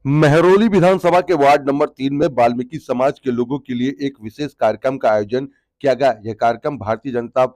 महरौली विधानसभा के ward number 3 में वाल्मीकि समाज के लोगों के लिए एक विशेष कार्यक्रम का आयोजन किया गया। यह कार्यक्रम भारतीय जनता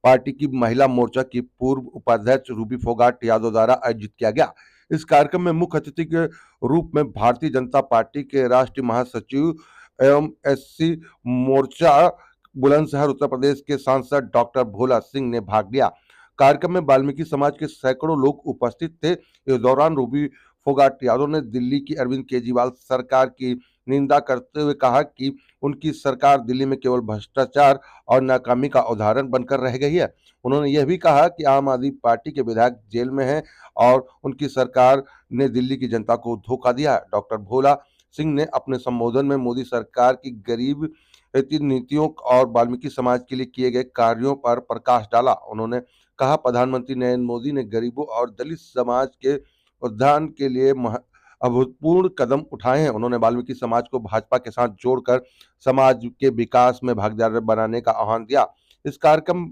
पार्टी की महिला मोर्चा की पूर्व उपाध्यक्ष रूबी फोगाट यादव द्वारा आयोजित किया गया। इस कार्यक्रम में मुख्य अतिथि के रूप में भारतीय जनता पार्टी के राष्ट्रीय महासचिव एवं एससी मोर्चा बुलंदशहर उत्तर प्रदेश के सांसद डॉक्टर भोला सिंह ने भाग लिया। कार्यक्रम में वाल्मीकि समाज के सैकड़ों लोग उपस्थित थे। इस दौरान रूबी फोगाट यादव ने दिल्ली की अरविंद केजरीवाल सरकार की निंदा करते हुए कहा कि उनकी सरकार दिल्ली में केवल भ्रष्टाचार और नाकामी का उदाहरण बनकर रह गई है। उन्होंने यह भी कहा कि आम आदमी पार्टी के विधायक जेल में हैं और उनकी सरकार ने दिल्ली की जनता को धोखा दिया है। डॉक्टर भोला सिंह ने अपने संबोधन में मोदी सरकार की गरीब नीतियों और वाल्मीकि समाज के लिए किए गए कार्यों पर प्रकाश डाला। उन्होंने कहा, प्रधानमंत्री नरेंद्र मोदी ने गरीबों और दलित समाज के उत्थान के लिए अभूतपूर्व कदम उठाए हैं। उन्होंने वाल्मीकि समाज को भाजपा के साथ जोड़कर समाज के विकास में भागीदार बनाने का आह्वान दिया। इस कार्यक्रम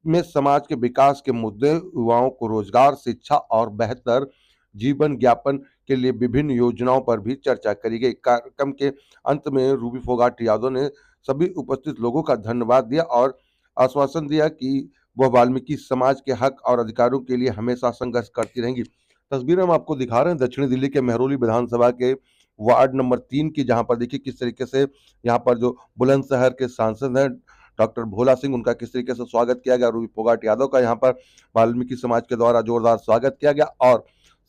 में समाज के विकास के मुद्दे, युवाओं को रोजगार, शिक्षा और बेहतर जीवन यापन के लिए विभिन्न योजनाओं पर भी चर्चा करी गई। कार्यक्रम के अंत में रूबी फोगाट यादव ने सभी उपस्थित लोगों का धन्यवाद दिया और आश्वासन दिया कि वह वाल्मीकि समाज के हक और अधिकारों के लिए हमेशा संघर्ष करती रहेंगी। तस्वीर हम आपको दिखा रहे हैं दक्षिणी दिल्ली के महरौली विधानसभा के वार्ड नंबर 3 की, जहां पर देखिए किस तरीके से यहां पर जो बुलंदशहर के सांसद हैं डॉक्टर भोला सिंह, उनका किस तरीके से स्वागत किया गया। रूबी फोगाट यादव का यहां पर वाल्मीकि समाज के द्वारा जोरदार स्वागत किया गया और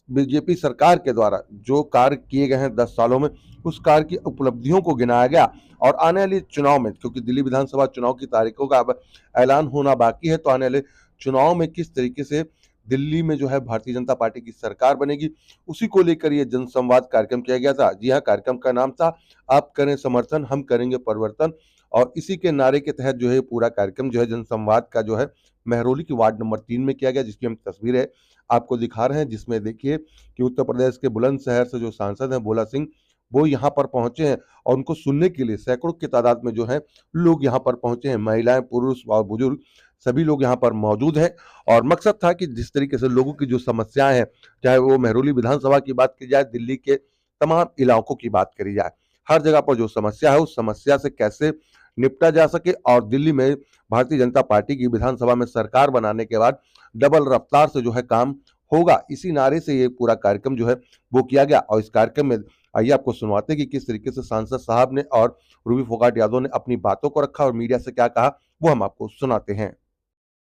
बीजेपी सरकार के द्वारा जो कार्य किए गए हैं 10 सालों में, उस कार्य की उपलब्धियों को गिनाया गया। और आने वाले चुनाव में, क्योंकि दिल्ली विधानसभा चुनाव की तारीखों का अब ऐलान होना बाकी है, तो आने वाले चुनाव में किस तरीके से दिल्ली में जो है भारतीय जनता पार्टी की सरकार बनेगी, उसी को लेकर ये जनसंवाद कार्यक्रम किया गया था। जी हाँ, कार्यक्रम का नाम था आप करें समर्थन, हम करेंगे परिवर्तन। और इसी के नारे के तहत जो है पूरा कार्यक्रम जो है जनसंवाद का जो है महरौली की वार्ड नंबर 3 में किया गया, जिसकी हम तस्वीरें आपको दिखा रहे हैं, जिसमें देखिए कि उत्तर प्रदेश के बुलंदशहर से जो सांसद हैं भोला सिंह, वो यहाँ पर पहुंचे हैं और उनको सुनने के लिए सैकड़ों की तादाद में जो है लोग यहाँ पर पहुंचे हैं। महिलाएं, पुरुष और बुजुर्ग सभी लोग यहाँ पर मौजूद हैं और मकसद था कि जिस तरीके से लोगों की जो समस्याएं हैं, चाहे वो महरौली विधानसभा की बात की जाए, दिल्ली के तमाम इलाकों की बात करी जाए, हर जगह पर जो समस्या है उस समस्या से कैसे निपटा जा सके और दिल्ली में भारतीय जनता पार्टी की विधानसभा में सरकार बनाने के बाद डबल रफ्तार से जो है काम होगा, इसी नारे से ये पूरा कार्यक्रम जो है वो किया गया। और इस कार्यक्रम में आइए आपको सुनवाते हैं कि किस तरीके से सांसद साहब ने और रूबी फोगाट यादव ने अपनी बातों को रखा और मीडिया से क्या कहा, वो हम आपको सुनाते हैं।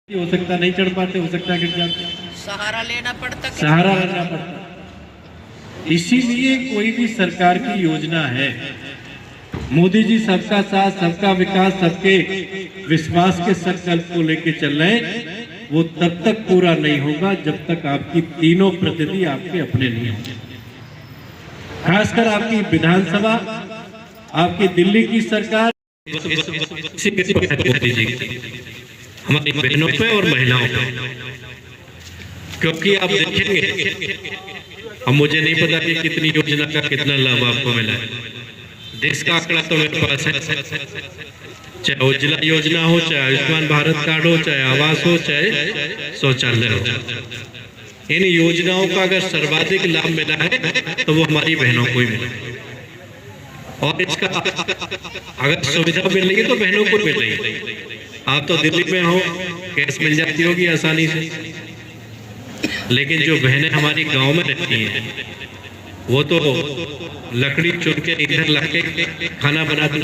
हो सकता नहीं चढ़ पाते, हो सकता गिर जाते, सहारा लेना पड़ता, सहारा लेना पड़ता। इसीलिए कोई भी सरकार की योजना है, मोदी जी सबका साथ, सबका विकास, सबके विश्वास के संकल्प को लेके चल रहे हैं, वो तब तक पूरा नहीं होगा जब तक आपकी तीनों प्रतिनिधि आपके अपने नहीं होंगे। खासकर आपकी विधानसभा, आपकी दिल्ली की सरकार हमारी बहनों पे और महिलाओं पे, क्योंकि आप देखेंगे, अब मुझे नहीं पता कि कितनी योजना का कितना लाभ आपको मिला है। देश का आंकड़ा तो मेरे पास है, चाहे उज्ज्वला योजना हो, चाहे आयुष्मान भारत कार्ड हो, चाहे आवास हो, चाहे शौचालय हो। इन योजनाओं का अगर सर्वाधिक लाभ मिला है तो वो हमारी बहनों को ही मिला। और इसका अगर सुविधा मिल रही है तो बहनों को मिल रही है। आप तो दिल्ली में हो, गैस मिल जाती होगी आसानी से, लेकिन जो बहनें हमारी गांव में रहती हैं वो तो लकड़ी चुन के इधर लाके खाना बनाती।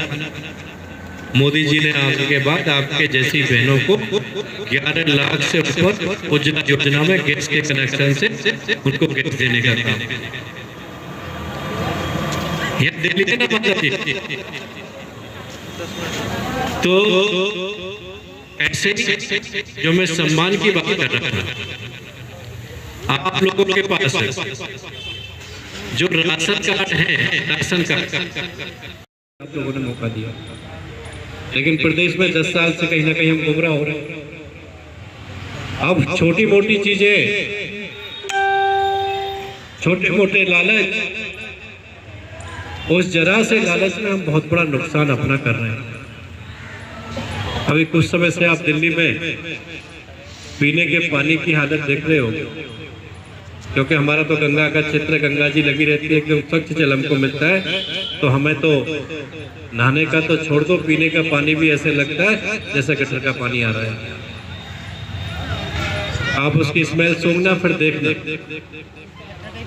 मोदी जी ने आने के बाद आपके जैसी बहनों को 11 लाख से ऊपर उज्ज्वला योजना में गैस के कनेक्शन से उनको गैस देने का काम। यह दिल्ली से ना पता। तो ऐसे जो मैं सम्मान की बात कर रहा था, आप लोगों के पास जो राशन कार्ड है, राशन कार्ड आप लोगों ने मौका दिया, लेकिन प्रदेश में 10 साल से कहीं ना कहीं हम गुमराह हो रहे हैं। अब छोटी मोटी चीजें, छोटे मोटे लालच, उस जरा से लालच में हम बहुत बड़ा नुकसान अपना कर रहे हैं। अभी कुछ समय से आप दिल्ली में पीने के पानी की हालत देख रहे हो। क्योंकि हमारा तो गंगा का क्षेत्र, गंगा जी लगी रहती है, एकदम स्वच्छ जल हमको मिलता है। तो हमें तो नहाने का तो छोड़ दो, पीने का पानी भी ऐसे लगता है जैसे गटर का पानी आ रहा है। आप उसकी स्मेल सूंघना, फिर देखना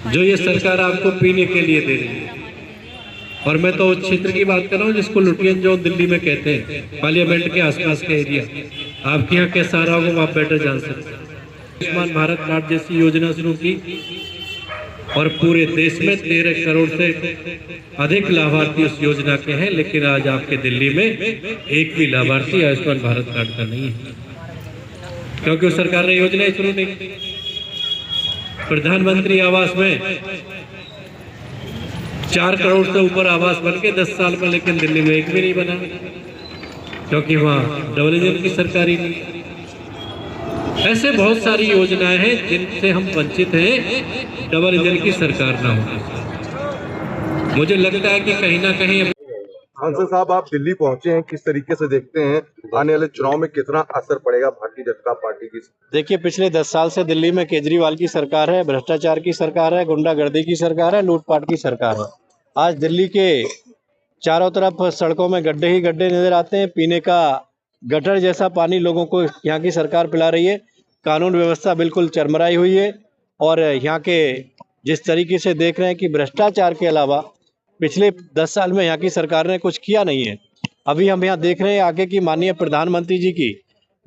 जो ये सरकार आपको पीने के लिए दे रही है। और मैं तो उस क्षेत्र की बात कर रहा हूँ जिसको लुटियन जोन दिल्ली में कहते हैं, पार्लियामेंट के आसपास का एरिया। आपके यहाँ कैसा रहा होगा आप बेटर जान सकते हैं। आयुष्मान भारत कार्ड जैसी योजना शुरू की और पूरे देश में 13 करोड़ से अधिक लाभार्थी उस योजना के हैं, लेकिन आज आपके दिल्ली में एक भी लाभार्थी आयुष्मान भारत कार्ड का नहीं है, क्योंकि उस सरकार ने योजना शुरू नहीं की। प्रधानमंत्री आवास में 4 करोड़ से ऊपर आवास बन के 10 साल में, लेकिन दिल्ली में एक भी नहीं बना, क्योंकि वहाँ डबल इंजन की सरकार ही नहीं। ऐसे बहुत सारी योजनाएं हैं जिनसे हम वंचित हैं डबल इंजन की सरकार ना होने। मुझे लगता है कि कहीं ना कहीं सांसद साहब, आप दिल्ली पहुंचे हैं, किस तरीके से देखते हैं आने वाले चुनाव में कितना असर पड़ेगा भारतीय जनता पार्टी की? देखिए, पिछले 10 साल से दिल्ली में केजरीवाल की सरकार है, भ्रष्टाचार की सरकार है, गुंडागर्दी की सरकार है, लूटपाट की सरकार है। आज दिल्ली के चारों तरफ सड़कों में गड्ढे ही गड्ढे नजर आते हैं, पीने का गटर जैसा पानी लोगों को यहाँ की सरकार पिला रही है। कानून व्यवस्था बिल्कुल चरमराई हुई है और यहाँ के जिस तरीके से देख रहे हैं कि भ्रष्टाचार के अलावा पिछले 10 साल में यहाँ की सरकार ने कुछ किया नहीं है। अभी हम यहाँ देख रहे हैं आगे की माननीय प्रधानमंत्री जी की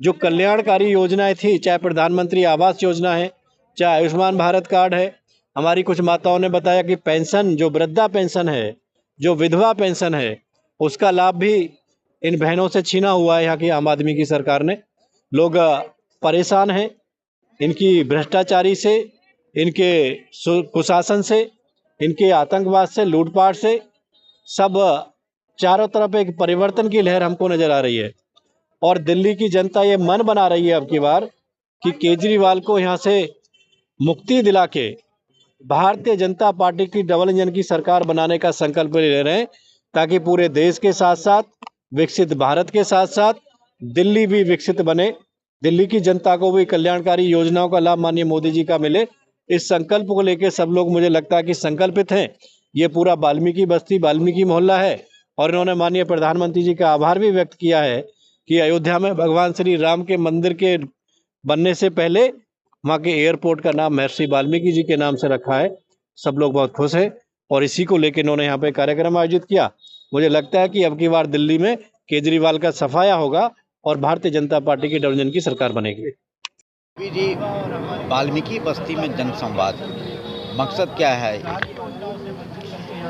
जो कल्याणकारी योजनाएं थी, चाहे प्रधानमंत्री आवास योजना है, चाहे आयुष्मान भारत कार्ड है। हमारी कुछ माताओं ने बताया कि पेंशन, जो वृद्धा पेंशन है, जो विधवा पेंशन है, उसका लाभ भी इन बहनों से छीना हुआ है यहाँ की आम आदमी की सरकार ने। लोग परेशान हैं इनकी भ्रष्टाचारी से, इनके कुशासन से, इनके आतंकवाद से, लूटपाट से। सब चारों तरफ एक परिवर्तन की लहर हमको नजर आ रही है और दिल्ली की जनता ये मन बना रही है अब की बार कि केजरीवाल को यहाँ से मुक्ति दिला के भारतीय जनता पार्टी की डबल इंजन की सरकार बनाने का संकल्प ले रहे हैं, ताकि पूरे देश के साथ साथ, विकसित भारत के साथ साथ दिल्ली भी विकसित बने, दिल्ली की जनता को भी कल्याणकारी योजनाओं का लाभ माननीय मोदी जी का मिले। इस संकल्प को लेकर सब लोग, मुझे लगता है कि संकल्पित हैं। ये पूरा वाल्मीकि बस्ती, वाल्मीकि मोहल्ला है और इन्होंने माननीय प्रधानमंत्री जी का आभार भी व्यक्त किया है कि अयोध्या में भगवान श्री राम के मंदिर के बनने से पहले वहाँ के एयरपोर्ट का नाम महर्षि वाल्मीकि जी के नाम से रखा है। सब लोग बहुत खुश हैं और इसी को लेकर इन्होंने यहाँ पे कार्यक्रम आयोजित किया। मुझे लगता है कि अब की बार दिल्ली में केजरीवाल का सफाया होगा और भारतीय जनता पार्टी की डबल इंजन की सरकार बनेगी। जी, वाल्मीकि बस्ती में जनसंवाद मकसद क्या है?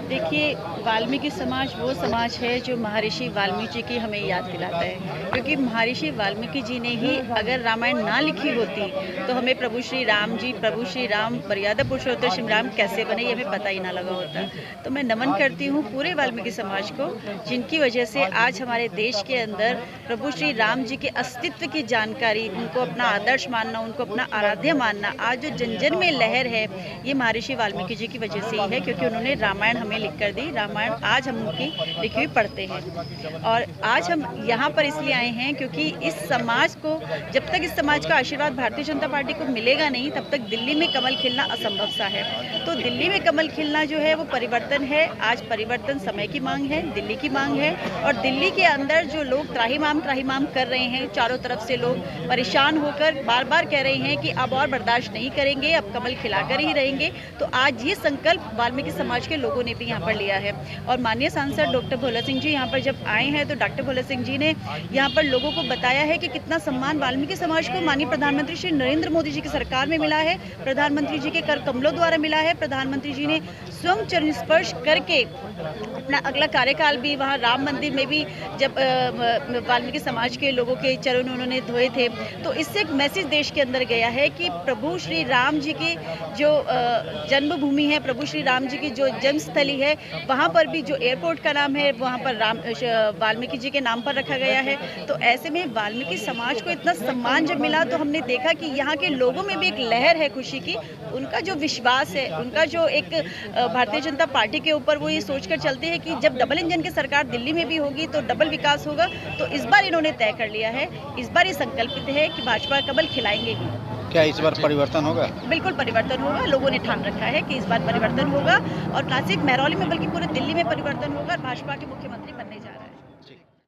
देखिए, वाल्मीकि समाज वो समाज है जो महर्षि वाल्मीकि जी की हमें याद दिलाता है, क्योंकि महर्षि वाल्मीकि जी ने ही अगर रामायण ना लिखी होती तो हमें प्रभु श्री राम मर्यादा पुरुषोत्तम श्री राम कैसे बने ये हमें पता ही ना लगा होता। तो मैं नमन करती हूँ पूरे वाल्मीकि समाज को, जिनकी वजह से आज हमारे देश के अंदर प्रभु श्री राम जी के अस्तित्व की जानकारी, उनको अपना आदर्श मानना, उनको अपना आराध्य मानना, आज जो जन जन में लहर है, ये महर्षि वाल्मीकि जी की वजह से ही है, क्योंकि उन्होंने रामायण हमें लिख कर दी। रामायण आज हम उनकी लिखी हुई पढ़ते हैं और आज हम यहाँ पर इसलिए आए हैं क्योंकि इस समाज को, जब तक इस समाज का आशीर्वाद भारतीय जनता पार्टी को मिलेगा नहीं, तब तक दिल्ली में कमल खिलना असंभव सा है। तो दिल्ली में कमल खिलना जो है वो परिवर्तन है। आज परिवर्तन समय की मांग है, दिल्ली की मांग है और दिल्ली के अंदर जो लोग त्राहिमाम कर रहे हैं, चारों तरफ से लोग परेशान होकर बार बार कह रहे हैं कि अब और बर्दाश्त नहीं करेंगे, अब कमल खिलाकर ही रहेंगे। तो आज ये संकल्प वाल्मीकि समाज के लोगों ने भी यहाँ पर लिया है और माननीय सांसद डॉक्टर भोला सिंह जी यहाँ पर जब आए हैं तो डॉक्टर भोला सिंह जी ने यहाँ पर लोगों को बताया है कि कितना सम्मान वाल्मीकि समाज को माननीय प्रधानमंत्री श्री नरेंद्र मोदी जी की सरकार में मिला है, प्रधानमंत्री जी के कर कमलों द्वारा मिला है। प्रधानमंत्री जी ने स्वयं चरण स्पर्श करके अपना अगला कार्यकाल भी वहाँ राम मंदिर में भी जब वाल्मीकि समाज के लोगों के चरण उन्होंने धोए थे, तो इससे एक मैसेज देश के अंदर गया है कि प्रभु श्री राम जी की जो जन्मभूमि है, प्रभु श्री राम जी की जो जन्मस्थली है, वहाँ पर भी जो एयरपोर्ट का नाम है वहाँ पर वाल्मीकि जी के नाम पर रखा गया है। तो ऐसे में वाल्मीकि समाज को इतना सम्मान जब मिला तो हमने देखा कि यहाँ के लोगों में भी एक लहर है खुशी की। उनका जो विश्वास है, उनका जो एक भारतीय जनता पार्टी के ऊपर वो ये सोचकर चलते हैं कि जब डबल इंजन की सरकार दिल्ली में भी होगी तो डबल विकास होगा। तो इस बार इन्होंने तय कर लिया है, इस बार ये संकल्पित है कि भाजपा कमल खिलाएंगे ही। क्या इस बार परिवर्तन होगा? बिल्कुल परिवर्तन होगा, लोगों ने ठान रखा है कि इस बार परिवर्तन होगा और ना सिर्फ महरौली में बल्कि पूरे दिल्ली में परिवर्तन होगा और भाजपा के मुख्यमंत्री बनने जा रहे हैं।